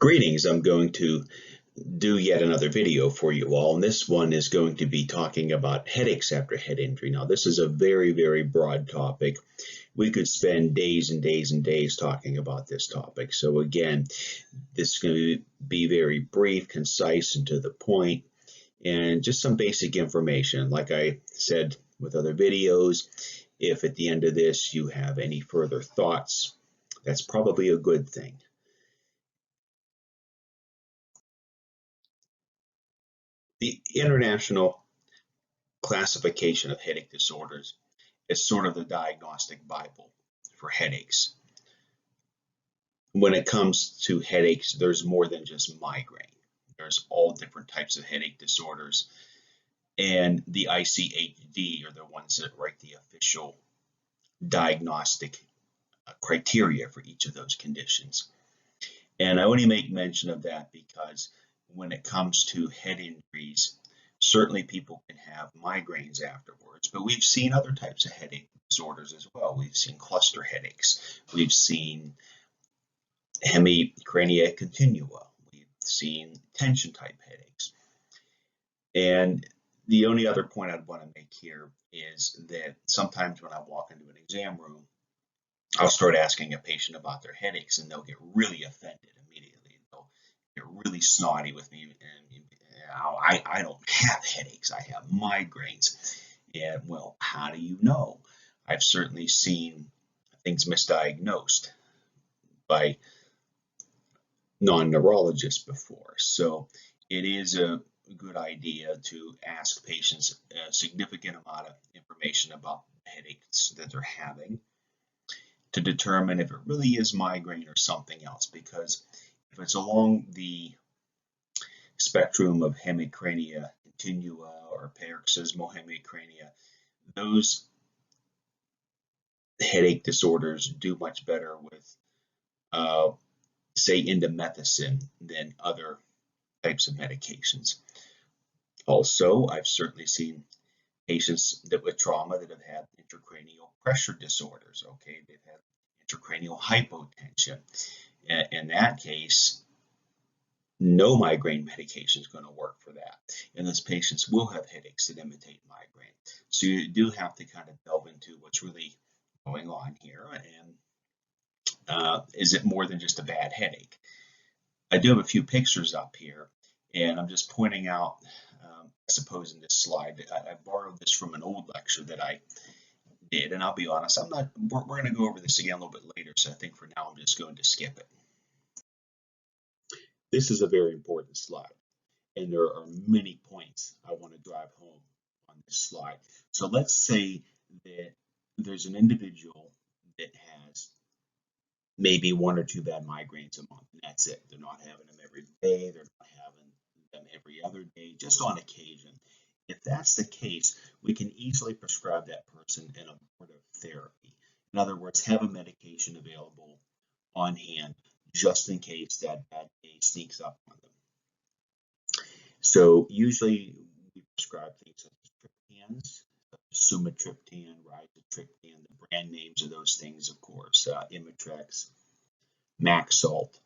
Greetings, I'm going to do yet another video for you all, and this one is going to be talking about headaches after head injury. Now, this is a very broad topic. We could spend days and days and days talking about this topic. So again, this is going to be very brief, concise, and to the point, and just some basic information. Like I said with other videos, if at the end of this you have any further thoughts, that's probably a good thing. The International Classification of Headache Disorders is sort of the diagnostic Bible for headaches. When it comes to headaches, there's more than just migraine. There's all different types of headache disorders, and the ICHD are the ones that write the official diagnostic criteria for each of those conditions. And I only make mention of that because when it comes to head injuries, certainly people can have migraines afterwards, but we've seen other types of headache disorders as well. We've seen cluster headaches. We've seen hemicrania continua. We've seen tension type headaches. And the only other point I'd want to make here is that sometimes when I walk into an exam room, I'll start asking a patient about their headaches and they'll get really offended immediately. They'll get really snotty with me, and I don't have headaches, I have migraines. And well, how do you know? I've certainly seen things misdiagnosed by non-neurologists before. So it is a good idea to ask patients a significant amount of information about headaches that they're having to determine if it really is migraine or something else, because if it's along the spectrum of hemicrania continua or paroxysmal hemicrania, those headache disorders do much better with, say, indomethacin than other types of medications. Also, I've certainly seen patients that with trauma that have had intracranial pressure disorders. Okay, they've had intracranial hypotension. In that case, no migraine medication is going to work for that. And those patients will have headaches that imitate migraine. So you do have to kind of delve into what's really going on here. And is it more than just a bad headache? I do have a few pictures up here, and I'm just pointing out, I suppose in this slide, I borrowed this from an old lecture that I did, and I'll be honest, we're going to go over this again a little bit later, so I think for now I'm just going to skip it. This is a very important slide, and there are many points I want to drive home on this slide. So let's say that there's an individual that has maybe 1 or 2 bad migraines a month, and that's it. They're not having them every day, they're not having them every other day, just on occasion. If that's the case, we can easily prescribe that person an abortive therapy. In other words, have a medication available on hand just in case that bad day sneaks up on them. So usually we prescribe things such as triptans, sumatriptan, rizatriptan. The brand names of those things, of course, Imitrex, Maxalt.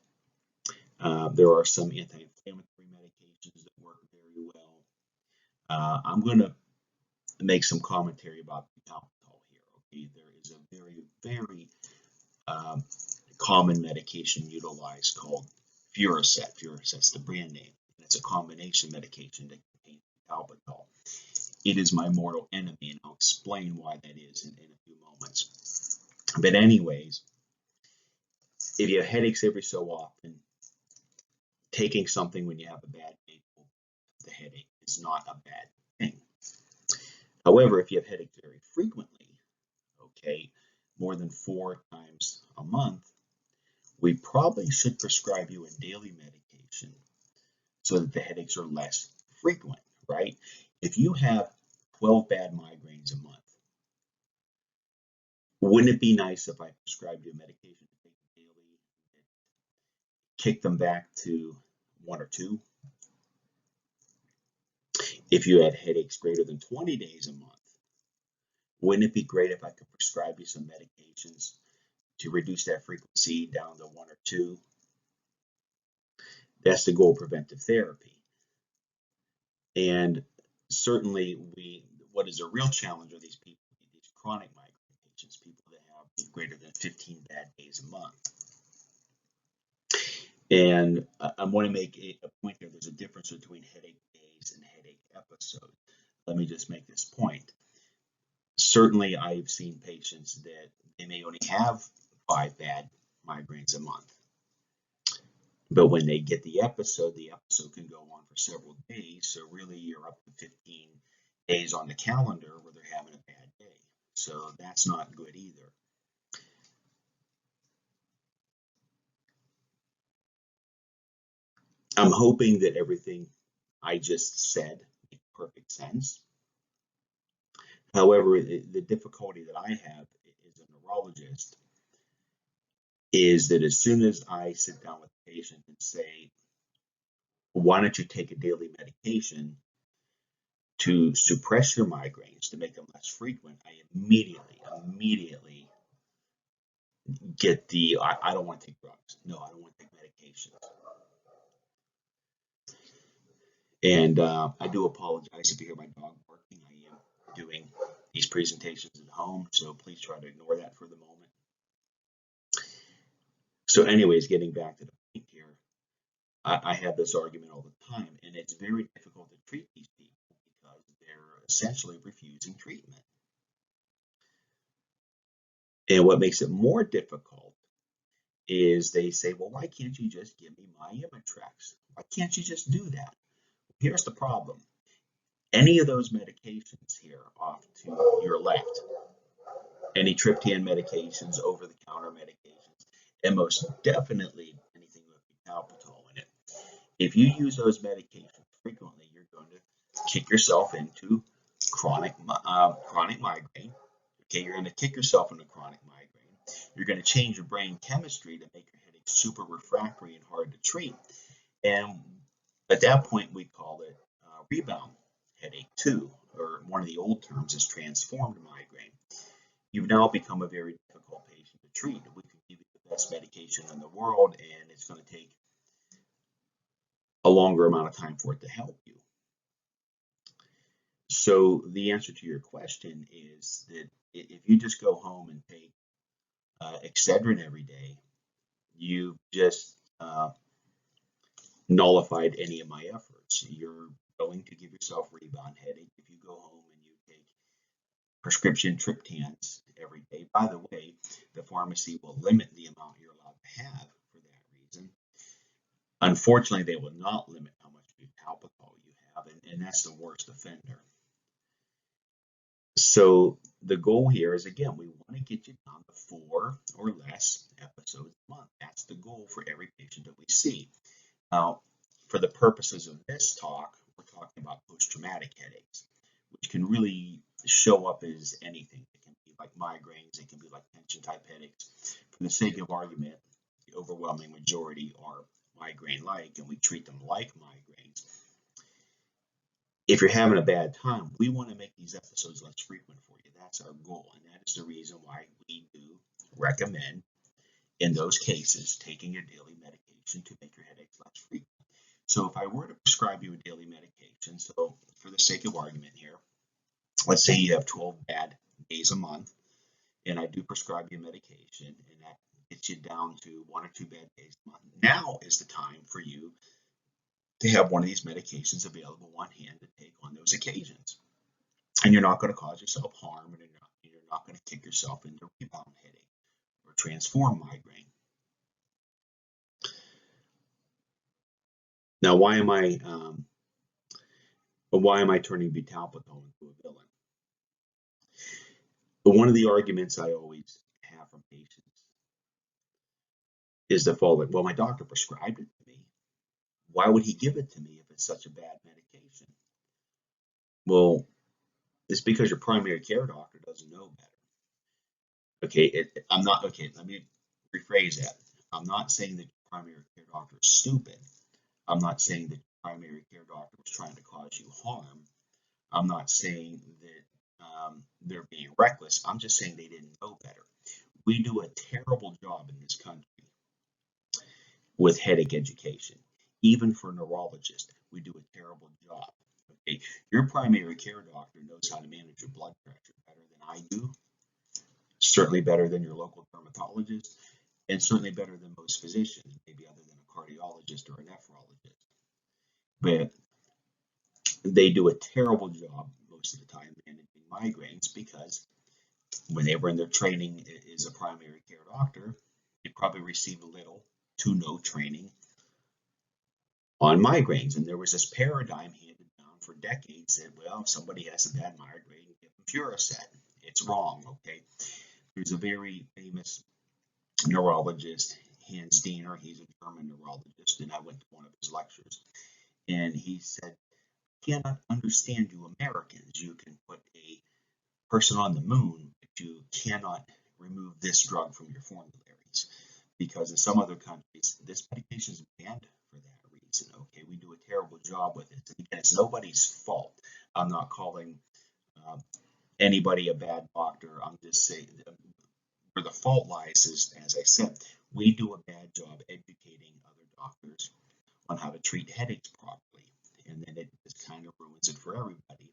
There are some anti-inflammatory medications that work very well. I'm going to make some commentary about alcohol here. Okay, there is a very common medication utilized called Furoset. Furoset's the brand name, and it's a combination medication that contains alcohol. It is my mortal enemy, and I'll explain why that is in a few moments. But anyways, if you have headaches every so often, taking something when you have a bad day for the headache is not a bad thing. However, if you have headaches very frequently, okay, more than 4 times a month, we probably should prescribe you a daily medication so that the headaches are less frequent, right? If you have 12 bad migraines a month, wouldn't it be nice if I prescribed you a medication to take daily, kick them back to 1 or 2? If you had headaches greater than 20 days a month, wouldn't it be great if I could prescribe you some medications to reduce that frequency down to 1 or 2? That's the goal of preventive therapy. And certainly what is a real challenge are these people, these chronic migraine patients, people that have greater than 15 bad days a month. And I want to make a point here. There's a difference between headache days and headache episodes. Let me just make this point. Certainly, I've seen patients that they may only have 5 bad migraines a month. But when they get the episode can go on for several days. So really, you're up to 15 days on the calendar where they're having a bad day. So that's not good either. I'm hoping that everything I just said makes perfect sense. However, the difficulty that I have as a neurologist is that as soon as I sit down with the patient and say, why don't you take a daily medication to suppress your migraines, to make them less frequent, I immediately get I don't want to take drugs. No, I don't want to take medications. And I do apologize if you hear my dog barking. I am doing these presentations at home, so please try to ignore that for the moment. So anyways, getting back to the point here, I have this argument all the time, and it's very difficult to treat these people because they're essentially refusing treatment. And what makes it more difficult is they say, well, why can't you just give me my Imitrex? Why can't you just do that? Here's the problem. Any of those medications here off to your left, any triptan medications, over-the-counter medications, and most definitely anything with butalbital in it. If you use those medications frequently, you're going to kick yourself into chronic migraine. Okay, you're going to kick yourself into chronic migraine. You're going to change your brain chemistry to make your headache super refractory and hard to treat. And at that point, we call it rebound headache 2, or one of the old terms is transformed migraine. You've now become a very difficult patient to treat. We can give you the best medication in the world, and it's going to take a longer amount of time for it to help you. So the answer to your question is that if you just go home and take Excedrin every day, you've just nullified any of my efforts. You're going to give yourself rebound headache if you go home and you take prescription triptans every day. By the way, the pharmacy will limit the amount you're allowed to have for that reason. Unfortunately, they will not limit how much butalbital you have, and that's the worst offender. So the goal here is, again, we want to get you down to 4 or less episodes a month. That's the goal for every patient that we see. Now, for the purposes of this talk, we're talking about post-traumatic headaches, which can really show up as anything. It can be like migraines, it can be like tension-type headaches. For the sake of argument, the overwhelming majority are migraine-like, and we treat them like migraines. If you're having a bad time, we want to make these episodes less frequent for you. That's our goal, and that is the reason why we do recommend, in those cases, taking your daily medication to make your headaches less frequent. So if I were to prescribe you a daily medication, so for the sake of argument here, let's say you have 12 bad days a month, and I do prescribe you medication, and that gets you down to 1 or 2 bad days a month. Now is the time for you to have one of these medications available on hand to take on those occasions. And you're not going to cause yourself harm, and you're not going to kick yourself into rebound headache or transform migraine. Now, why am I turning butalbital into a villain? But one of the arguments I always have from patients is the following: well, my doctor prescribed it to me. Why would he give it to me if it's such a bad medication? Well, it's because your primary care doctor doesn't know better. Okay, let me rephrase that. I'm not saying that your primary care doctor is stupid. I'm not saying that your primary care doctor was trying to cause you harm. I'm not saying that they're being reckless. I'm just saying they didn't know better. We do a terrible job in this country with headache education. Even for neurologists, we do a terrible job. Okay, your primary care doctor knows how to manage your blood pressure better than I do, certainly better than your local dermatologist, and certainly better than most physicians, maybe other than a cardiologist or a nephrologist. But they do a terrible job most of the time managing migraines because when they were in their training as a primary care doctor, they probably received little to no training on migraines. And there was this paradigm handed down for decades that, well, if somebody has a bad migraine, give them Furacet. It's wrong, okay? There's a very famous neurologist, Hans Diener. He's a German neurologist, and I went to one of his lectures. And he said, I cannot understand you Americans. You can put a person on the moon, but you cannot remove this drug from your formularies. Because in some other countries, this medication is banned for that reason. Okay, we do a terrible job with it. And again, it's nobody's fault. I'm not calling anybody a bad doctor. I'm just saying where the fault lies is, as I said, we do a bad job educating other doctors on how to treat headaches properly, and then it just kind of ruins it for everybody.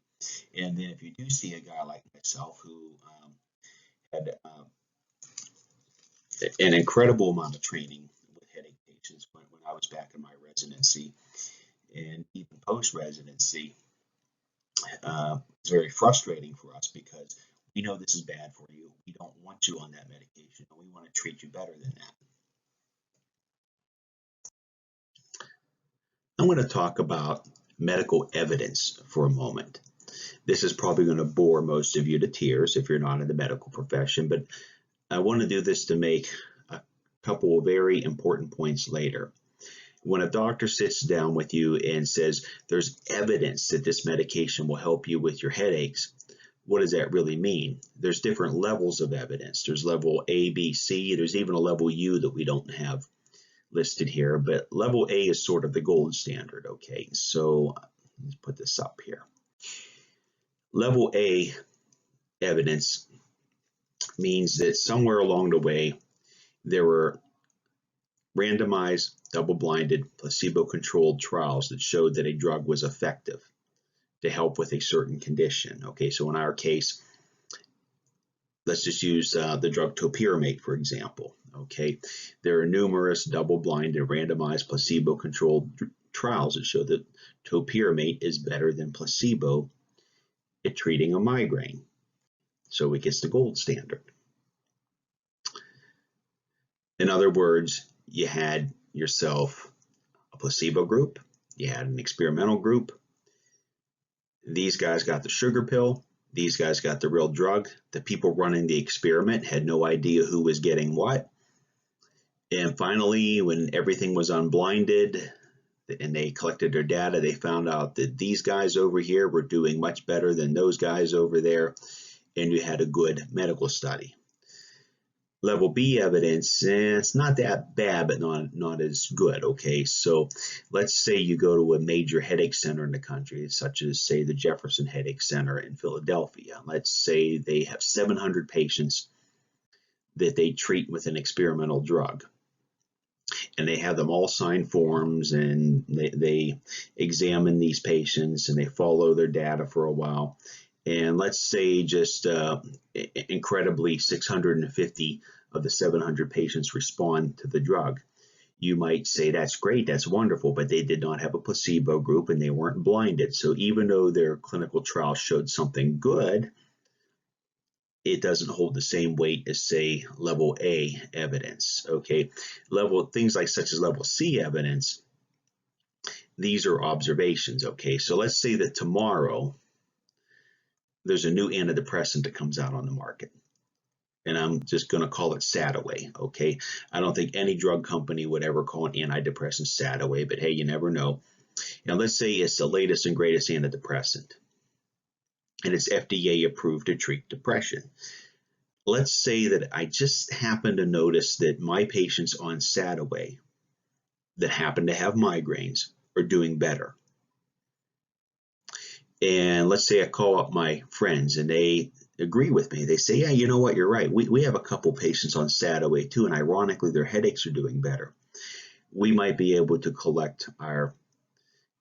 And then if you do see a guy like myself who had an incredible amount of training with headache patients when I was back in my residency and even post-residency, it's very frustrating for us because we know this is bad for you. We don't want you on that medication, and we want to treat you better than that. I'm going to talk about medical evidence for a moment. This is probably going to bore most of you to tears if you're not in the medical profession, but I want to do this to make a couple of very important points later. When a doctor sits down with you and says there's evidence that this medication will help you with your headaches, what does that really mean? There's different levels of evidence. There's level A, B, C. There's even a level U that we don't have listed here, but level A is sort of the gold standard. Okay, so let's put this up here. Level A evidence means that somewhere along the way there were randomized, double-blinded, placebo-controlled trials that showed that a drug was effective to help with a certain condition. Okay, so in our case, let's just use the drug topiramate, for example. Okay, there are numerous double-blind and randomized placebo-controlled trials that show that topiramate is better than placebo at treating a migraine. So it gets the gold standard. In other words, you had yourself a placebo group, you had an experimental group. These guys got the sugar pill, these guys got the real drug. The people running the experiment had no idea who was getting what. And finally, when everything was unblinded and they collected their data, they found out that these guys over here were doing much better than those guys over there, and you had a good medical study. Level B evidence, it's not that bad, but not as good. Okay, so let's say you go to a major headache center in the country, such as, say, the Jefferson Headache Center in Philadelphia. Let's say they have 700 patients that they treat with an experimental drug. And they have them all sign forms, and they examine these patients, and they follow their data for a while. And let's say just incredibly 650 of the 700 patients respond to the drug. You might say that's great, that's wonderful, but they did not have a placebo group and they weren't blinded. So even though their clinical trial showed something good, it doesn't hold the same weight as, say, level A evidence. Okay, things like such as level C evidence, these are observations. Okay, so let's say that tomorrow there's a new antidepressant that comes out on the market, and I'm just going to call it Sadaway. Okay, I don't think any drug company would ever call an antidepressant Sadaway, but hey, you never know. Now let's say it's the latest and greatest antidepressant, and it's FDA approved to treat depression. Let's say that I just happen to notice that my patients on Sadaway that happen to have migraines are doing better. And let's say I call up my friends and they agree with me. They say, yeah, you know what, you're right. We have a couple patients on Sadaway too, and ironically, their headaches are doing better. we might be able to collect our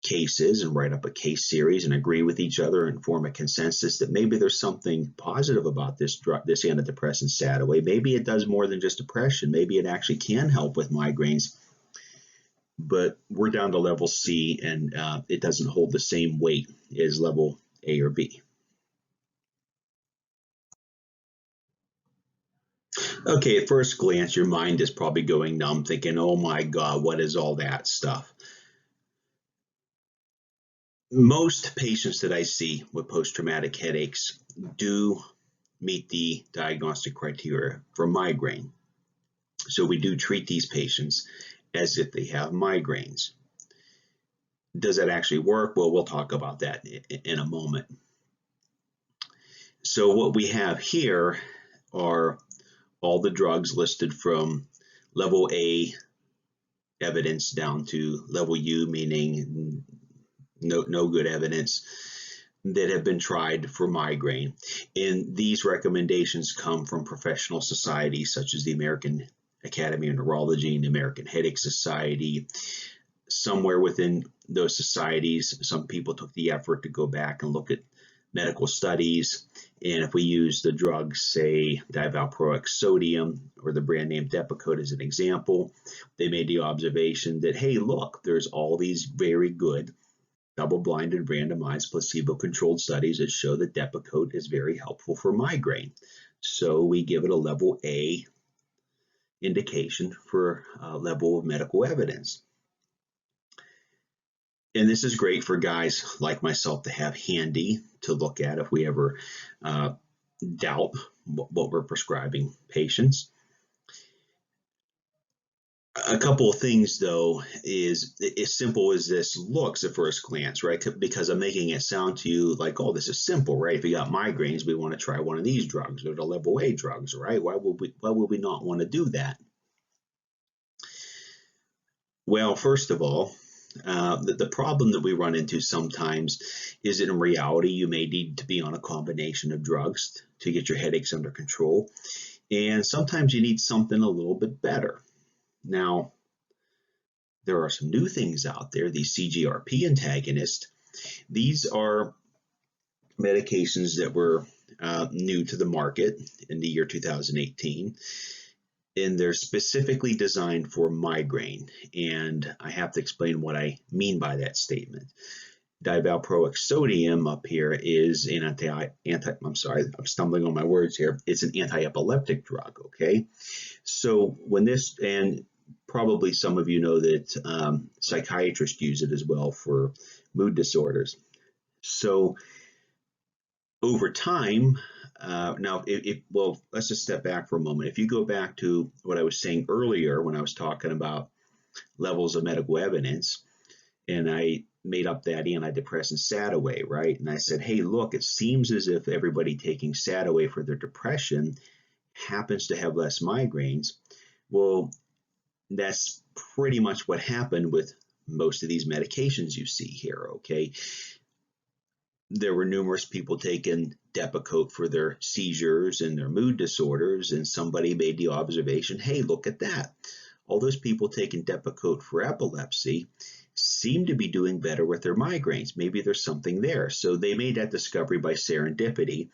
cases and write up a case series and agree with each other and form a consensus that maybe there's something positive about this drug, this antidepressant Sadoway. Maybe it does more than just depression. Maybe it actually can help with migraines, but we're down to level C, and it doesn't hold the same weight as level A or B. Okay, at first glance, your mind is probably going numb, thinking, oh my God, what is all that stuff? Most patients that I see with post-traumatic headaches do meet the diagnostic criteria for migraine. So we do treat these patients as if they have migraines. Does that actually work? Well, we'll talk about that in a moment. So what we have here are all the drugs listed from level A evidence down to level U, meaning no good evidence, that have been tried for migraine. And these recommendations come from professional societies such as the American Academy of Neurology and the American Headache Society. Somewhere within those societies, some people took the effort to go back and look at medical studies. And if we use the drug, say divalproex sodium or the brand name Depakote as an example, they made the observation that, hey, look, there's all these very good double-blinded, randomized, placebo-controlled studies that show that Depakote is very helpful for migraine. So we give it a level A indication for a level of medical evidence. And this is great for guys like myself to have handy to look at if we ever doubt what we're prescribing patients. A couple of things, though, is as simple as this looks at first glance, right? Because I'm making it sound to you like, oh, this is simple, right? If you got migraines, we want to try one of these drugs or the level A drugs, right? Why would we not want to do that? Well, first of all, the problem that we run into sometimes is that in reality, you may need to be on a combination of drugs to get your headaches under control. And sometimes you need something a little bit better. Now, there are some new things out there, these CGRP antagonists. These are medications that were new to the market in the year 2018, and they're specifically designed for migraine. And I have to explain what I mean by that statement. Divalproex sodium up here is an I'm sorry, I'm stumbling on my words here. It's an anti-epileptic drug, okay? So when this, and probably some of you know that psychiatrists use it as well for mood disorders. So over time, now, well, let's just step back for a moment. If you go back to what I was saying earlier when I was talking about levels of medical evidence, and I made up that antidepressant Sadoway, right? And I said, hey, look, it seems as if everybody taking Sadoway for their depression happens to have less migraines. Well, that's pretty much what happened with most of these medications you see here, okay? There were numerous people taking Depakote for their seizures and their mood disorders, and somebody made the observation, hey, look at that. All those people taking Depakote for epilepsy seem to be doing better with their migraines. Maybe there's something there. So they made that discovery by serendipity,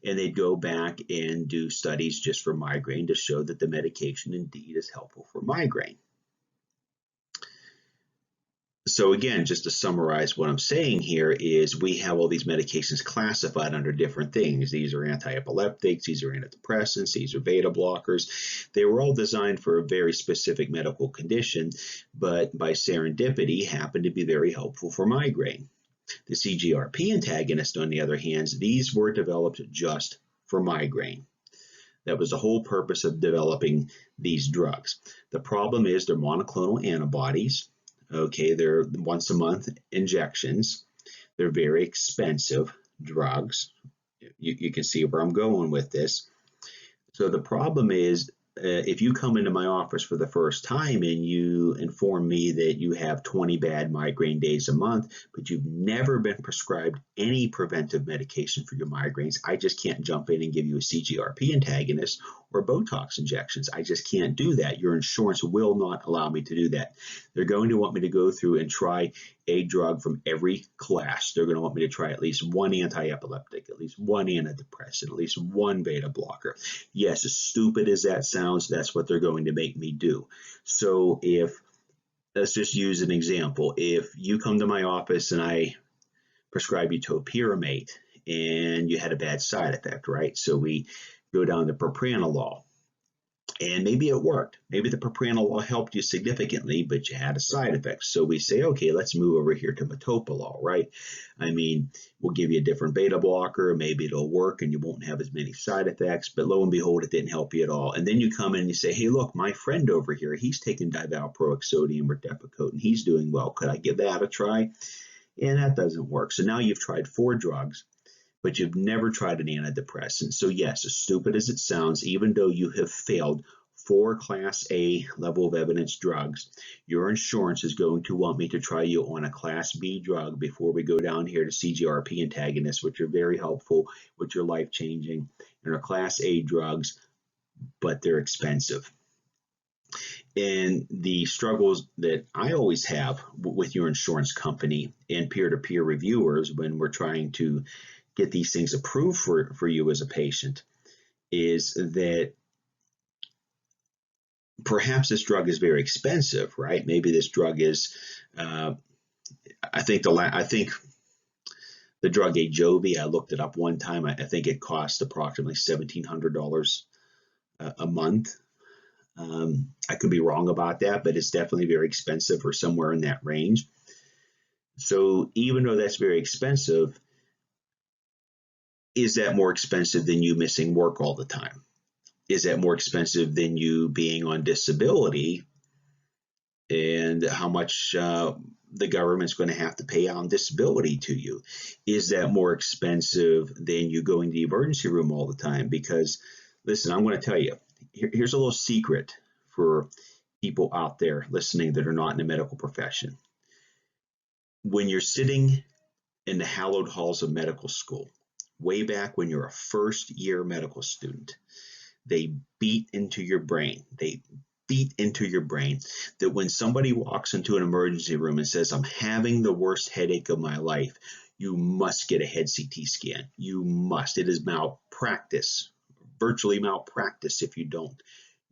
and they'd go back and do studies just for migraine to show that the medication indeed is helpful for migraine. So again, just to summarize what I'm saying here is we have all these medications classified under different things. These are anti-epileptics, these are antidepressants, these are beta blockers. They were all designed for a very specific medical condition, but by serendipity happen to be very helpful for migraine. The CGRP antagonist, on the other hand, these were developed just for migraine. That was the whole purpose of developing these drugs. The problem is they're monoclonal antibodies. Okay, they're once a month injections. They're very expensive drugs. You can see where I'm going with this. So the problem is, if you come into my office for the first time and you inform me that you have 20 bad migraine days a month, but you've never been prescribed any preventive medication for your migraines, I just can't jump in and give you a CGRP antagonist or Botox injections. I just can't do that. Your insurance will not allow me to do that. They're going to want me to go through and try a drug from every class. They're going to want me to try at least one anti-epileptic, at least one antidepressant, at least one beta blocker. Yes, as stupid as that sounds, that's what they're going to make me do. So let's just use an example. If you come to my office and I prescribe you topiramate and you had a bad side effect, right? So we go down to propranolol. And maybe it worked. Maybe the propranolol helped you significantly, but you had a side effect. So we say, okay, let's move over here to metoprolol, right? I mean, we'll give you a different beta blocker. Maybe it'll work and you won't have as many side effects. But lo and behold, it didn't help you at all. And then you come in and you say, hey, look, my friend over here, he's taking divalproic sodium or Depakote and he's doing well. Could I give that a try? And that doesn't work. So now you've tried 4 drugs, but you've never tried an antidepressant. So yes, as stupid as it sounds, even though you have failed 4 Class A level of evidence drugs, your insurance is going to want me to try you on a Class B drug before we go down here to CGRP antagonists, which are very helpful, which are life-changing, and are Class A drugs, but they're expensive. And the struggles that I always have with your insurance company and peer-to-peer reviewers when we're trying to get these things approved for you as a patient is that perhaps this drug is very expensive, right? Maybe this drug is, I think the drug Ajovy, I looked it up one time. I think it cost approximately $1,700 a month. I could be wrong about that, but it's definitely very expensive or somewhere in that range. So even though that's very expensive, is that more expensive than you missing work all the time? Is that more expensive than you being on disability and how much the government's going to have to pay out on disability to you? Is that more expensive than you going to the emergency room all the time? Because, listen, I'm going to tell you, here's a little secret for people out there listening that are not in the medical profession. When you're sitting in the hallowed halls of medical school, way back when you're a first-year medical student, they beat into your brain. They beat into your brain that when somebody walks into an emergency room and says, I'm having the worst headache of my life, you must get a head CT scan. You must. It is malpractice, virtually malpractice if you don't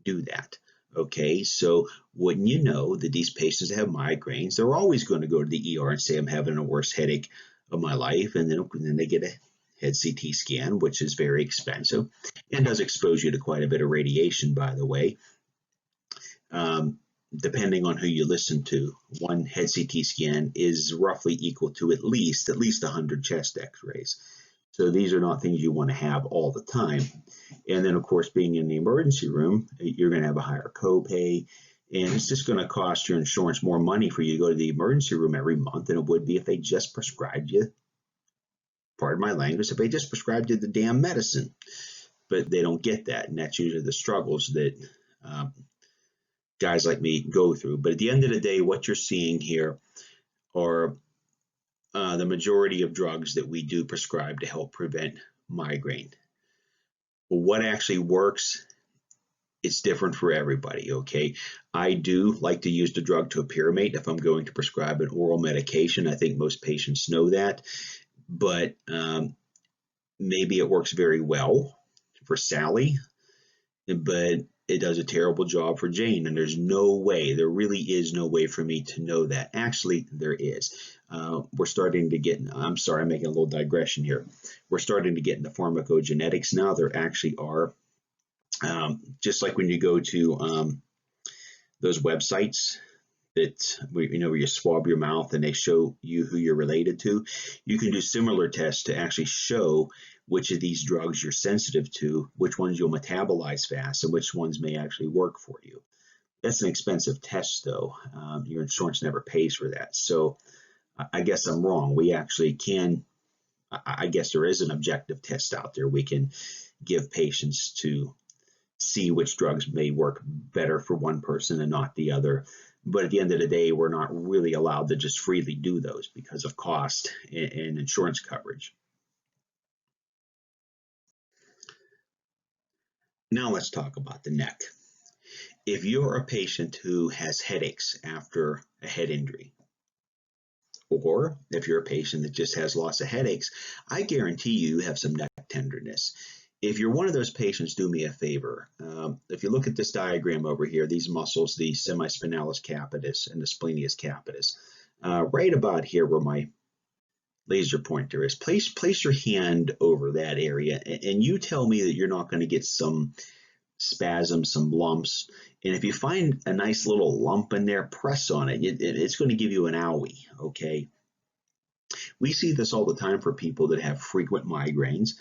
do that. Okay, so wouldn't you know that these patients that have migraines, they're always going to go to the ER and say, I'm having the worst headache of my life, and then they get a head CT scan, which is very expensive and does expose you to quite a bit of radiation, by the way. Depending on who you listen to, one head CT scan is roughly equal to at least 100 chest x-rays. So these are not things you want to have all the time. And then, of course, being in the emergency room, you're going to have a higher copay, and it's just going to cost your insurance more money for you to go to the emergency room every month than it would be if they just prescribed you, pardon my language, if they just prescribed you the damn medicine. But they don't get that, and that's usually the struggles that guys like me go through. But at the end of the day, what you're seeing here are the majority of drugs that we do prescribe to help prevent migraine. But what actually works, it's different for everybody, okay? I do like to use the drug topiramate if I'm going to prescribe an oral medication. I think most patients know that. But maybe it works very well for Sally, but it does a terrible job for Jane, and there's no way, there really is no way for me to know that. Actually, there is. We're starting to get, I'm sorry, I'm making a little digression here. We're starting to get into pharmacogenetics now. There actually are, just like when you go to those websites that, where you swab your mouth and they show you who you're related to, you can do similar tests to actually show which of these drugs you're sensitive to, which ones you'll metabolize fast, and which ones may actually work for you. That's an expensive test, though. Your insurance never pays for that. So I guess I'm wrong. We actually can, I guess there is an objective test out there we can give patients to see which drugs may work better for one person and not the other. But at the end of the day, we're not really allowed to just freely do those because of cost and insurance coverage. Now let's talk about the neck. If you're a patient who has headaches after a head injury, or if you're a patient that just has lots of headaches, I guarantee you have some neck tenderness. If you're one of those patients, do me a favor. If you look at this diagram over here, these muscles, the semispinalis capitis and the splenius capitis, right about here where my laser pointer is, place your hand over that area, and you tell me that you're not going to get some spasms, some lumps. And if you find a nice little lump in there, press on it. It's going to give you an owie, okay? We see this all the time for people that have frequent migraines,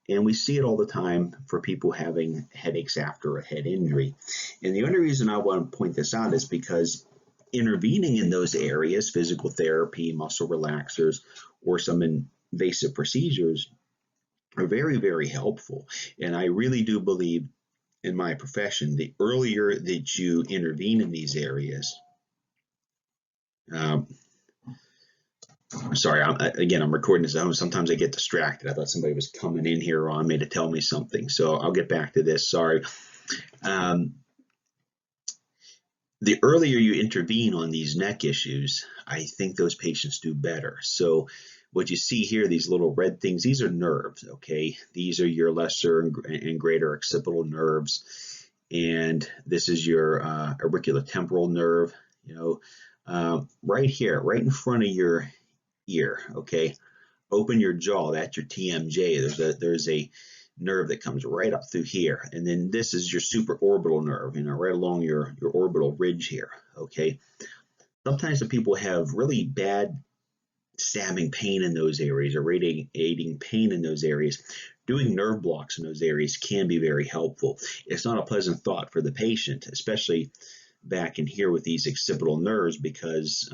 and we see it all the time for people having headaches after a head injury. And the only reason I want to point this out is because intervening in those areas, physical therapy, muscle relaxers, or some invasive procedures are very, very helpful. And I really do believe in my profession, the earlier that you intervene in these areas, I'm sorry, I'm recording this at home. Sometimes I get distracted. I thought somebody was coming in here on me to tell me something. So I'll get back to this. Sorry. The earlier you intervene on these neck issues, I think those patients do better. So what you see here, these little red things, these are nerves, okay? These are your lesser and greater occipital nerves. And this is your auriculotemporal nerve, right here, right in front of your ear, okay? Open your jaw, that's your TMJ. There's a nerve that comes right up through here. And then this is your supraorbital nerve, right along your orbital ridge here, okay? Sometimes the people have really bad stabbing pain in those areas or radiating pain in those areas. Doing nerve blocks in those areas can be very helpful. It's not a pleasant thought for the patient, especially back in here with these occipital nerves, because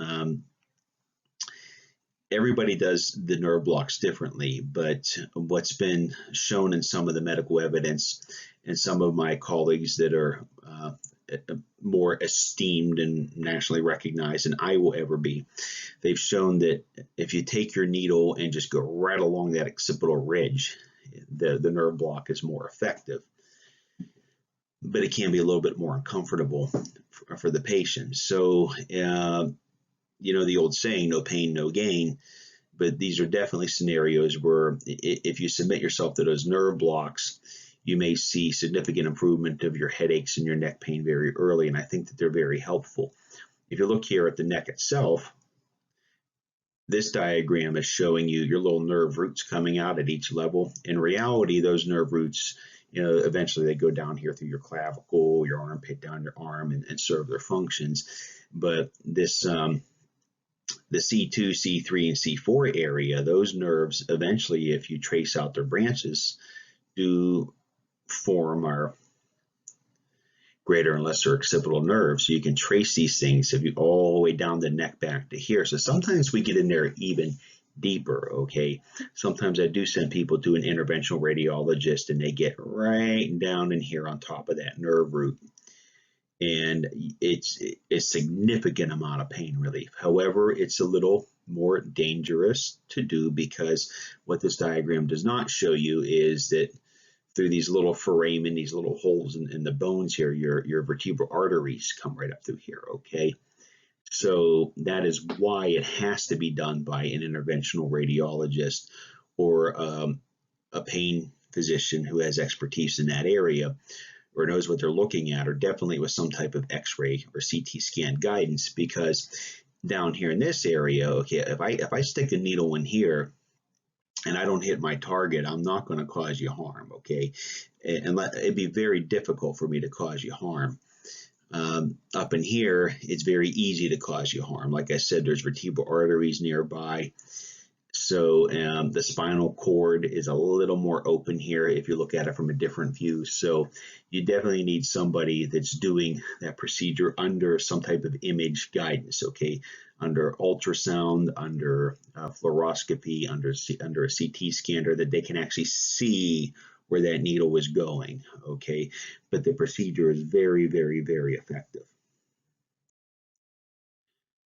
everybody does the nerve blocks differently. But what's been shown in some of the medical evidence and some of my colleagues that are more esteemed and nationally recognized than I will ever be, they've shown that if you take your needle and just go right along that occipital ridge, the nerve block is more effective. But it can be a little bit more uncomfortable for the patient. So, the old saying, no pain, no gain. But these are definitely scenarios where if you submit yourself to those nerve blocks, you may see significant improvement of your headaches and your neck pain very early, and I think that they're very helpful. If you look here at the neck itself, this diagram is showing you your little nerve roots coming out at each level. In reality, those nerve roots, eventually they go down here through your clavicle, your armpit, down your arm, and serve their functions. But this, the C2, C3, and C4 area, those nerves eventually, if you trace out their branches, do form our greater and lesser occipital nerves. So you can trace these things if you all the way down the neck back to here. So sometimes we get in there even deeper, okay? Sometimes I do send people to an interventional radiologist and they get right down in here on top of that nerve root. And it's a significant amount of pain relief. However, it's a little more dangerous to do because what this diagram does not show you is that through these little foramen, these little holes in the bones here, your vertebral arteries come right up through here, okay? So that is why it has to be done by an interventional radiologist or a pain physician who has expertise in that area or knows what they're looking at, or definitely with some type of X-ray or CT scan guidance, because down here in this area, okay, if I stick a needle in here and I don't hit my target, I'm not going to cause you harm, okay? And it'd be very difficult for me to cause you harm. Up in here, it's very easy to cause you harm. Like I said, there's vertebral arteries nearby. So the spinal cord is a little more open here if you look at it from a different view. So you definitely need somebody that's doing that procedure under some type of image guidance, okay? Under ultrasound, under fluoroscopy, under a CT scanner, that they can actually see where that needle was going, okay? But the procedure is very, very, very effective.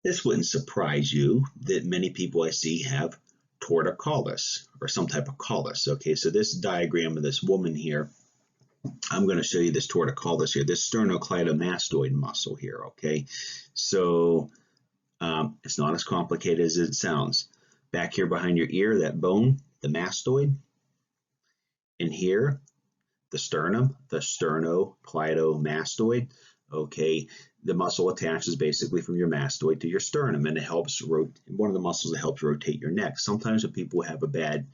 This wouldn't surprise you that many people I see have torticollis or some type of callus, okay? So this diagram of this woman here, I'm going to show you this torticollis here, this sternocleidomastoid muscle here, okay? So it's not as complicated as it sounds. Back here behind your ear, that bone, the mastoid, and here, the sternum, the sternocleidomastoid, okay? The muscle attaches basically from your mastoid to your sternum, and it helps one of the muscles that helps rotate your neck. Sometimes when people have a bad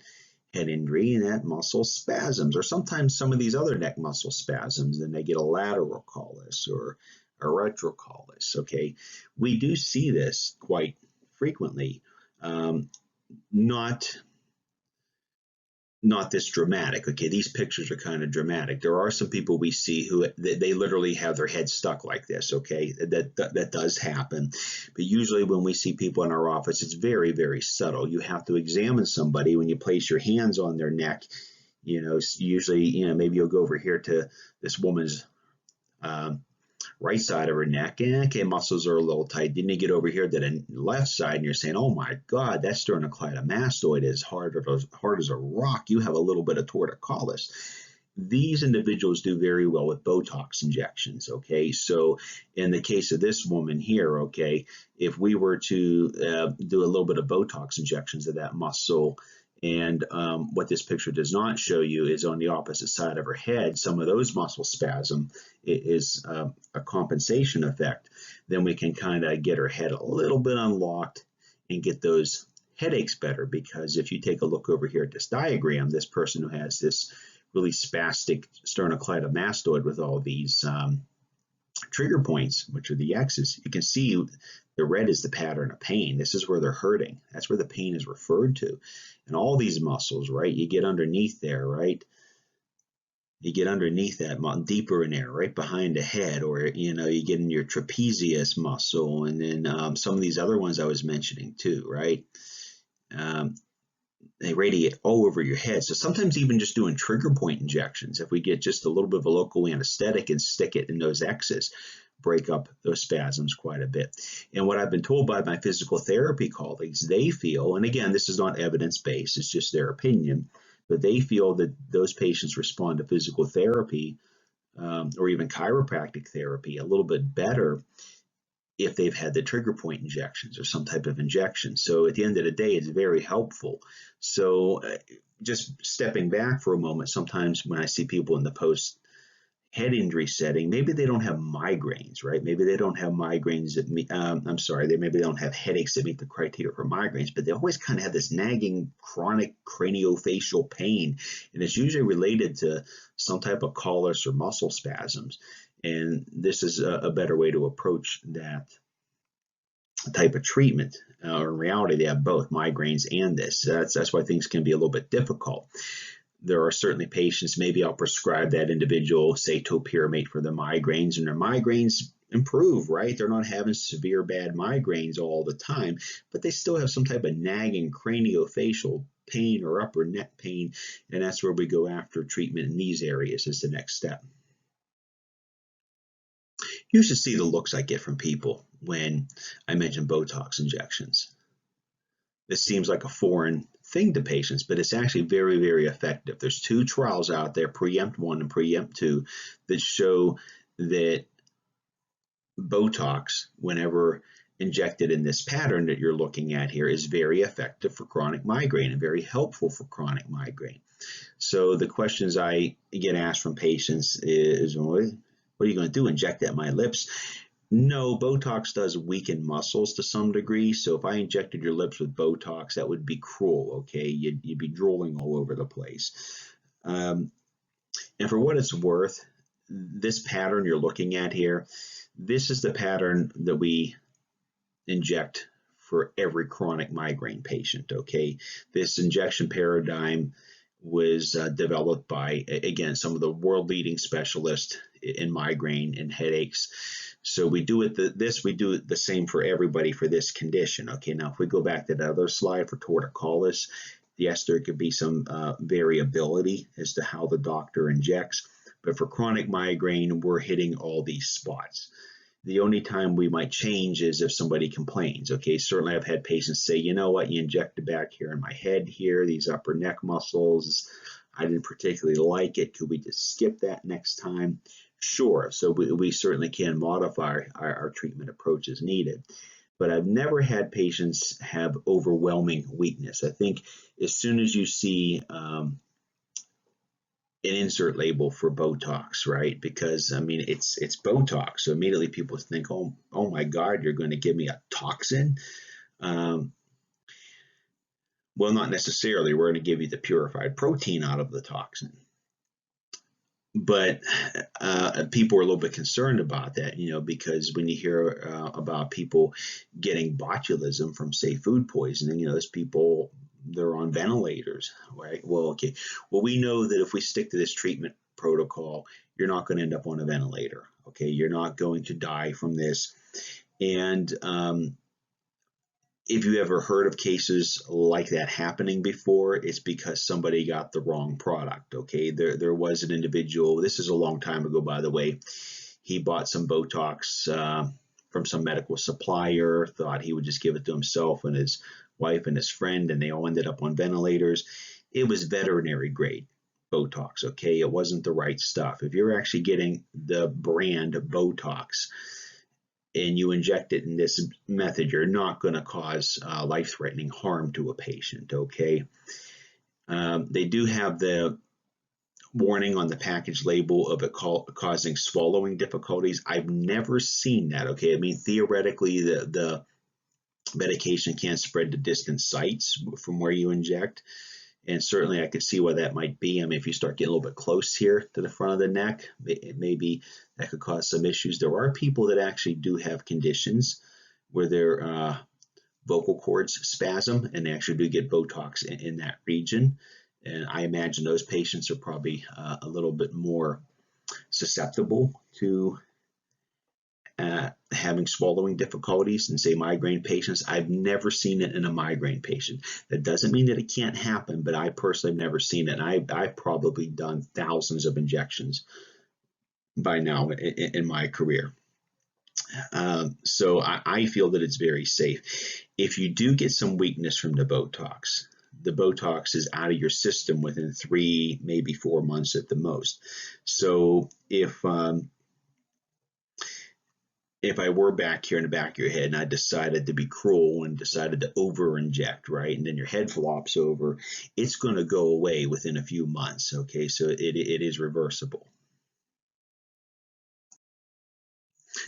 head injury and that muscle spasms, or sometimes some of these other neck muscle spasms, then they get a lateral collis or a retrocollis, okay? We do see this quite frequently, not this dramatic, okay? These pictures are kind of dramatic. There are some people we see who they literally have their head stuck like this, okay? That does happen. But usually when we see people in our office, it's very, very subtle. You have to examine somebody when you place your hands on their neck. Usually, maybe you'll go over here to this woman's right side of her neck, and okay, muscles are a little tight. Then you get over here to the left side, and you're saying, "Oh my God, that sternocleidomastoid is hard as a rock. You have a little bit of torticollis." These individuals do very well with Botox injections, okay? So in the case of this woman here, okay, if we were to do a little bit of Botox injections of that muscle, and what this picture does not show you is on the opposite side of her head, some of those muscle spasm is a compensation effect. Then we can kind of get her head a little bit unlocked and get those headaches better, because if you take a look over here at this diagram, this person who has this really spastic sternocleidomastoid with all these trigger points, which are the X's, you can see the red is the pattern of pain. This is where they're hurting. That's where the pain is referred to. And all these muscles, right, you get underneath there, right? You get underneath that, deeper in there, right behind the head, or, you get in your trapezius muscle, and then some of these other ones I was mentioning too, right? They radiate all over your head. So sometimes even just doing trigger point injections, if we get just a little bit of a local anesthetic and stick it in those X's, break up those spasms quite a bit. And what I've been told by my physical therapy colleagues, they feel, and again, this is not evidence-based, it's just their opinion, but they feel that those patients respond to physical therapy or even chiropractic therapy a little bit better if they've had the trigger point injections or some type of injection. So at the end of the day, it's very helpful. So just stepping back for a moment, sometimes when I see people in the post head injury setting, maybe they don't have migraines, right? Maybe they don't have migraines that maybe they don't have headaches that meet the criteria for migraines, but they always kind of have this nagging chronic craniofacial pain, and it's usually related to some type of collis or muscle spasms. And this is a better way to approach that type of treatment. In reality, they have both migraines and this. That's why things can be a little bit difficult. There are certainly patients, maybe I'll prescribe that individual, say, topiramate for the migraines, and their migraines improve, right? They're not having severe bad migraines all the time, but they still have some type of nagging craniofacial pain or upper neck pain, and that's where we go after treatment in these areas as the next step. You should see the looks I get from people when I mention Botox injections. This seems like a foreign thing to patients, but it's actually very, very effective. There's 2 trials out there, PREEMPT 1 and PREEMPT 2, that show that Botox, whenever injected in this pattern that you're looking at here, is very effective for chronic migraine and very helpful for chronic migraine. So the questions I get asked from patients is, what are you going to do, inject at my lips? No, Botox does weaken muscles to some degree. So if I injected your lips with Botox, that would be cruel, okay? You'd be drooling all over the place. And for what it's worth, this pattern you're looking at here, this is the pattern that we inject for every chronic migraine patient, okay? This injection paradigm was developed by, again, some of the world-leading specialists in migraine and headaches. So we do it the same for everybody for this condition. Okay, now if we go back to that other slide for torticollis, yes, there could be some variability as to how the doctor injects, but for chronic migraine, we're hitting all these spots. The only time we might change is if somebody complains. Okay, certainly I've had patients say, you know what, you injected back here in my head here, these upper neck muscles, I didn't particularly like it. Could we just skip that next time? Sure. So we certainly can modify our treatment approach as needed. But I've never had patients have overwhelming weakness. I think as soon as you see an insert label for Botox, right? Because I mean, it's Botox, so immediately people think, oh my God, you're going to give me a toxin. Um, well, not necessarily. We're going to give you the purified protein out of the toxin. But people are a little bit concerned about that, because when you hear about people getting botulism from, say, food poisoning, those people, they're on ventilators, right? Well, okay. Well, we know that if we stick to this treatment protocol, you're not going to end up on a ventilator, okay? You're not going to die from this. And if you ever heard of cases like that happening before, it's because somebody got the wrong product, okay? There was an individual, this is a long time ago, by the way, he bought some Botox from some medical supplier, thought he would just give it to himself and his wife and his friend, and they all ended up on ventilators. It was veterinary grade Botox, okay? It wasn't the right stuff. If you're actually getting the brand Botox, and you inject it in this method, you're not going to cause life-threatening harm to a patient, okay? They do have the warning on the package label of it causing swallowing difficulties. I've never seen that, okay? I mean, theoretically, the medication can spread to distant sites from where you inject. And certainly I could see why that might be. I mean, if you start getting a little bit close here to the front of the neck, maybe that could cause some issues. There are people that actually do have conditions where their vocal cords spasm, and they actually do get Botox in that region. And I imagine those patients are probably a little bit more susceptible to having swallowing difficulties than, say, migraine patients. I've never seen it in a migraine patient. That doesn't mean that it can't happen, but I personally have never seen it. And I've probably done thousands of injections by now in my career. So I feel that it's very safe. If you do get some weakness from the Botox is out of your system within 3, maybe 4 months at the most. So if I were back here in the back of your head and I decided to be cruel and decided to over inject, right, and then your head flops over, it's going to go away within a few months, okay? So it is reversible.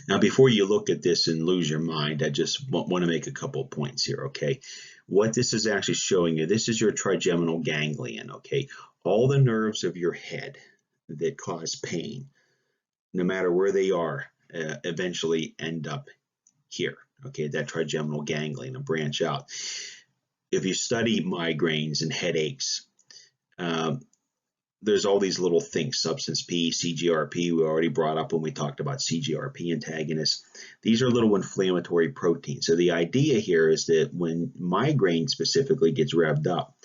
Now, before you look at this and lose your mind, I just want to make a couple of points here, okay? What this is actually showing you, this is your trigeminal ganglion, okay? All the nerves of your head that cause pain, no matter where they are, eventually end up here, okay, that trigeminal ganglion and branch out. If you study migraines and headaches, there's all these little things, substance P, CGRP, we already brought up when we talked about CGRP antagonists. These are little inflammatory proteins. So the idea here is that when migraine specifically gets revved up,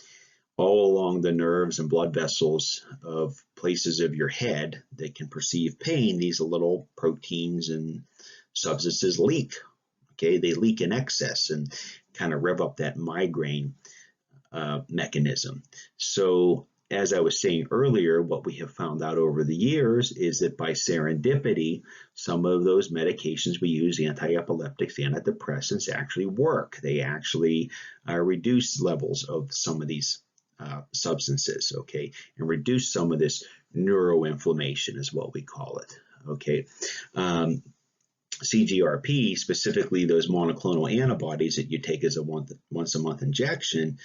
all along the nerves and blood vessels of places of your head that can perceive pain, these little proteins and substances leak. Okay, they leak in excess and kind of rev up that migraine mechanism. So as I was saying earlier, what we have found out over the years is that by serendipity, some of those medications we use, anti-epileptics, antidepressants, actually work. They actually reduce levels of some of these substances, okay, and reduce some of this neuroinflammation is what we call it, okay. CGRP, specifically those monoclonal antibodies that you take as a once a month injection,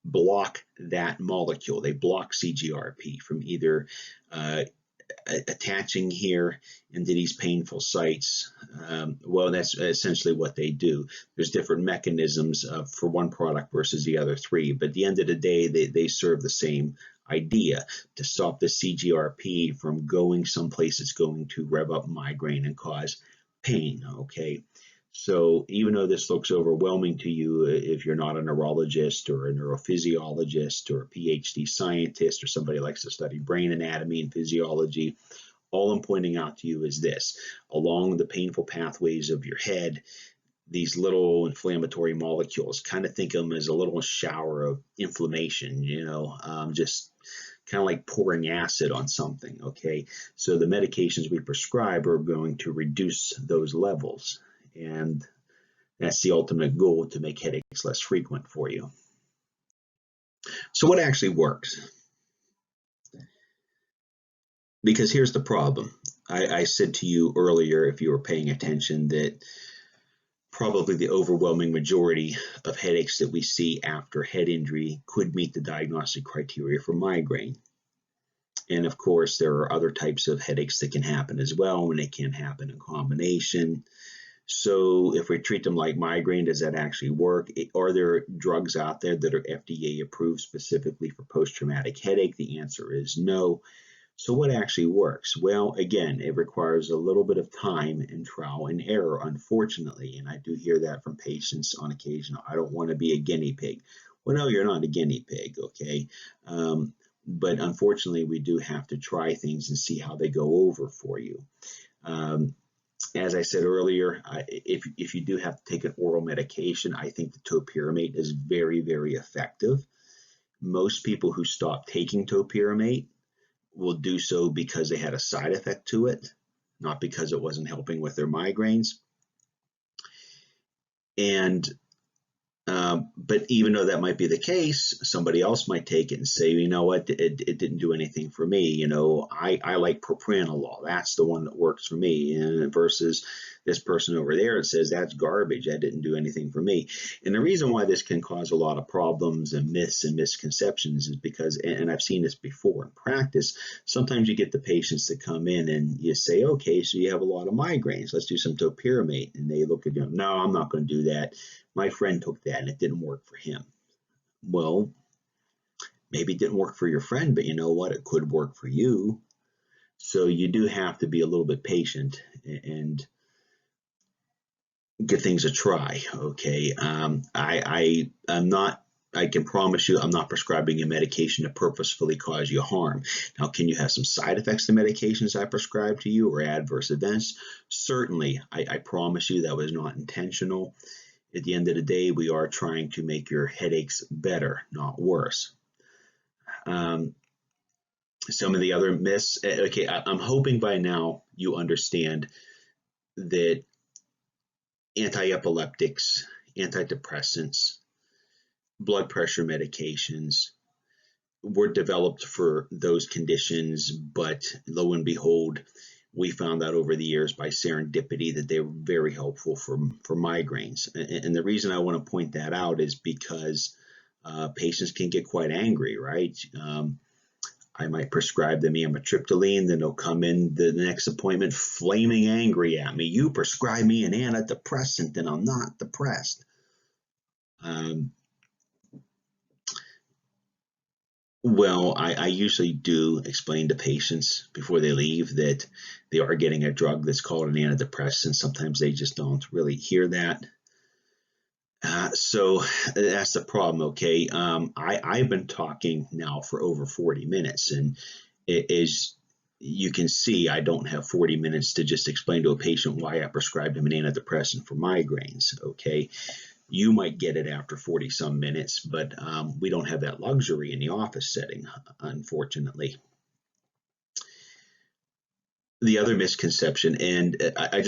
block that molecule. They block CGRP from either attaching here into these painful sites. Well, that's essentially what they do. There's different mechanisms for one product versus the other three, but at the end of the day, they serve the same idea, to stop the CGRP from going someplace it's going to rev up migraine and cause pain, okay? So even though this looks overwhelming to you, if you're not a neurologist or a neurophysiologist or a PhD scientist or somebody who likes to study brain anatomy and physiology, all I'm pointing out to you is this: along the painful pathways of your head, these little inflammatory molecules, kind of think of them as a little shower of inflammation, just kind of like pouring acid on something, okay? So the medications we prescribe are going to reduce those levels, and that's the ultimate goal, to make headaches less frequent for you. So what actually works? Because here's the problem. I said to you earlier, if you were paying attention, that probably the overwhelming majority of headaches that we see after head injury could meet the diagnostic criteria for migraine. And of course, there are other types of headaches that can happen as well, and they can happen in combination. So if we treat them like migraine, does that actually work? Are there drugs out there that are FDA approved specifically for post-traumatic headache? The answer is no. So what actually works? Well, again, it requires a little bit of time and trial and error, unfortunately. And I do hear that from patients on occasion. I don't want to be a guinea pig. Well, no, you're not a guinea pig, okay? But unfortunately, we do have to try things and see how they go over for you. As I said earlier, if you do have to take an oral medication, I think the topiramate is very, very effective. Most people who stop taking topiramate will do so because they had a side effect to it, not because it wasn't helping with their migraines. And but even though that might be the case, somebody else might take it and say, you know what, it didn't do anything for me. You know, I like propranolol. That's the one that works for me. And versus this person over there, it says that's garbage. That didn't do anything for me. And the reason why this can cause a lot of problems and myths and misconceptions is because, and I've seen this before in practice, sometimes you get the patients that come in and you say, okay, so you have a lot of migraines. Let's do some topiramate. And they look at you, no, I'm not going to do that. My friend took that and it didn't work for him. Well, maybe it didn't work for your friend, but you know what? It could work for you. So you do have to be a little bit patient and give things a try, okay? I can promise you I'm not prescribing a medication to purposefully cause you harm. Now, can you have some side effects to medications I prescribe to you or adverse events? Certainly, I promise you that was not intentional. At the end of the day, we are trying to make your headaches better, not worse. Some of the other myths, okay, I'm hoping by now you understand that anti-epileptics, antidepressants, blood pressure medications were developed for those conditions, but lo and behold, we found out over the years by serendipity that they were very helpful for migraines. And the reason I want to point that out is because patients can get quite angry, right? I might prescribe them amitriptyline, then they'll come in the next appointment flaming angry at me. You prescribe me an antidepressant and I'm not depressed. Well, I usually do explain to patients before they leave that they are getting a drug that's called an antidepressant. Sometimes they just don't really hear that. So that's the problem, okay? I've been talking now for over 40 minutes, and as you can see, I don't have 40 minutes to just explain to a patient why I prescribed him an antidepressant for migraines, okay? You might get it after 40 some minutes, but we don't have that luxury in the office setting, unfortunately. The other misconception, and I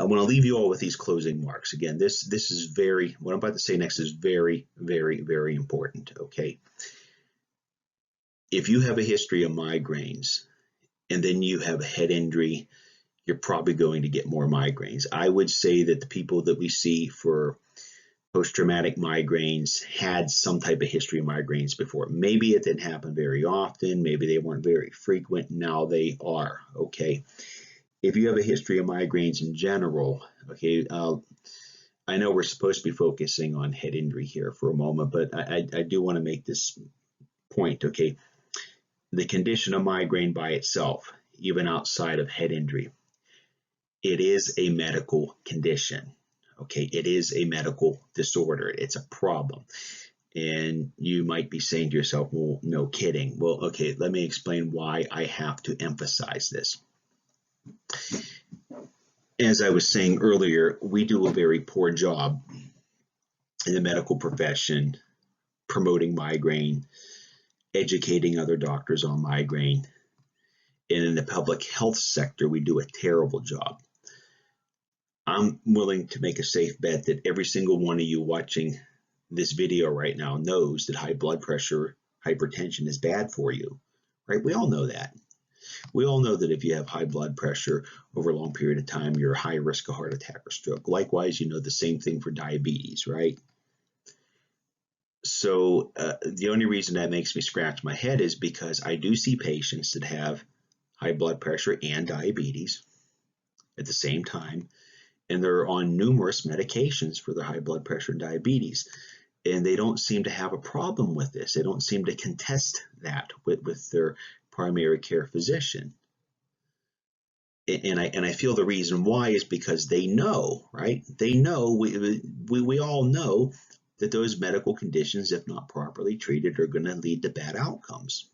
want to leave you all with these closing marks. Again, this is what I'm about to say next is very, very, very important, okay? If you have a history of migraines and then you have a head injury, you're probably going to get more migraines. I would say that the people that we see for post-traumatic migraines had some type of history of migraines before. Maybe it didn't happen very often. Maybe they weren't very frequent. Now they are, okay? If you have a history of migraines in general, okay, I know we're supposed to be focusing on head injury here for a moment, but I do want to make this point, okay? The condition of migraine by itself, even outside of head injury, it is a medical condition. Okay, it is a medical disorder. It's a problem. And you might be saying to yourself, well, no kidding. Well, okay, let me explain why I have to emphasize this. As I was saying earlier, we do a very poor job in the medical profession promoting migraine educating other doctors on migraine. And in the public health sector, we do a terrible job. I'm willing to make a safe bet that every single one of you watching this video right now knows that high blood pressure, hypertension is bad for you, right? We all know that. We all know that if you have high blood pressure over a long period of time, you're a high risk of heart attack or stroke. Likewise, you know the same thing for diabetes, right? So the only reason that makes me scratch my head is because I do see patients that have high blood pressure and diabetes at the same time, and they're on numerous medications for their high blood pressure and diabetes, and they don't seem to have a problem with this. They don't seem to contest that with their primary care physician. And I feel the reason why is because they know, right? They know, we all know that those medical conditions, if not properly treated, are going to lead to bad outcomes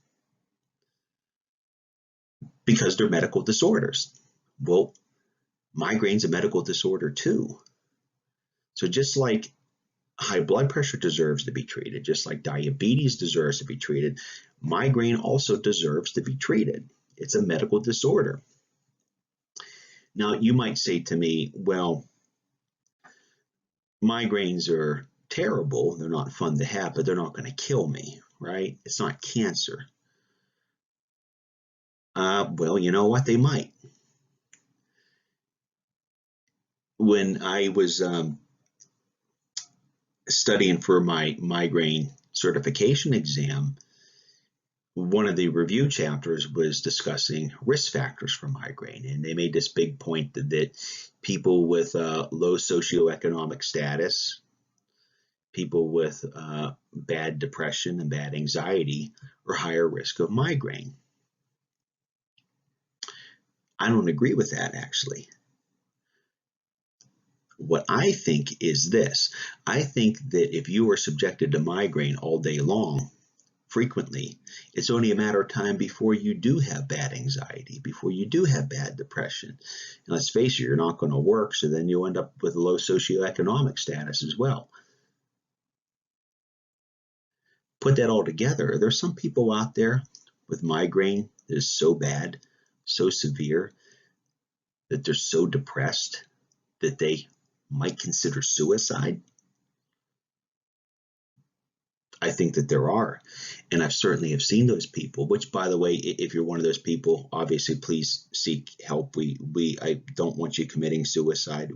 because they're medical disorders. Well, migraine's a medical disorder too. So just like high blood pressure deserves to be treated, just like diabetes deserves to be treated, migraine also deserves to be treated. It's a medical disorder. Now, you might say to me, well, migraines are terrible. They're not fun to have, but they're not going to kill me, right? It's not cancer. Well, you know what? They might. When I was studying for my migraine certification exam, one of the review chapters was discussing risk factors for migraine, and they made this big point that people with low socioeconomic status, people with bad depression and bad anxiety are higher risk of migraine. I don't agree with that, actually. What I think is this. I think that if you are subjected to migraine all day long, frequently, it's only a matter of time before you do have bad anxiety, before you do have bad depression. And let's face it, you're not going to work, so then you end up with a low socioeconomic status as well. Put that all together, there's some people out there with migraine that is so bad, so severe, that they're so depressed that they might consider suicide. I think that there are, and I've certainly have seen those people, which, by the way, if you're one of those people, obviously please seek help. I don't want you committing suicide.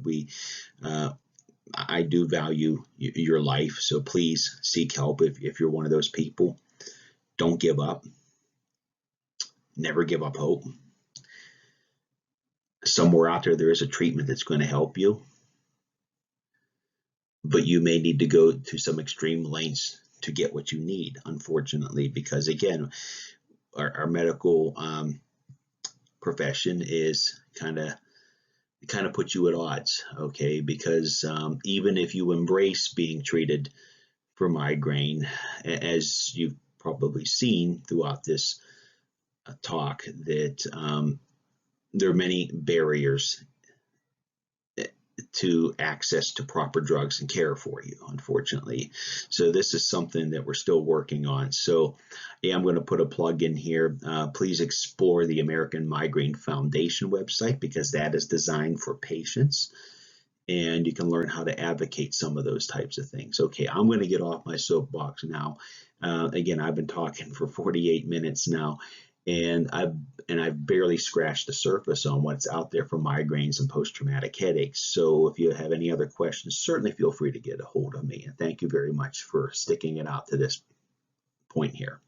I do value your life, so please seek help if you're one of those people. Don't give up. Never give up hope. Somewhere out there is a treatment that's going to help you, but you may need to go to some extreme lengths to get what you need, unfortunately, because again, our medical profession is kind of puts you at odds, okay? Because even if you embrace being treated for migraine, as you've probably seen throughout this talk, that there are many barriers to access to proper drugs and care for you, unfortunately. So this is something that we're still working on. So yeah, I'm going to put a plug in here. Please explore the American Migraine Foundation website, because that is designed for patients, and you can learn how to advocate some of those types of things. Okay, I'm going to get off my soapbox now. Again, I've been talking for 48 minutes now, and I've barely scratched the surface on what's out there for migraines and post-traumatic headaches. So if you have any other questions, certainly feel free to get a hold of me. And thank you very much for sticking it out to this point here.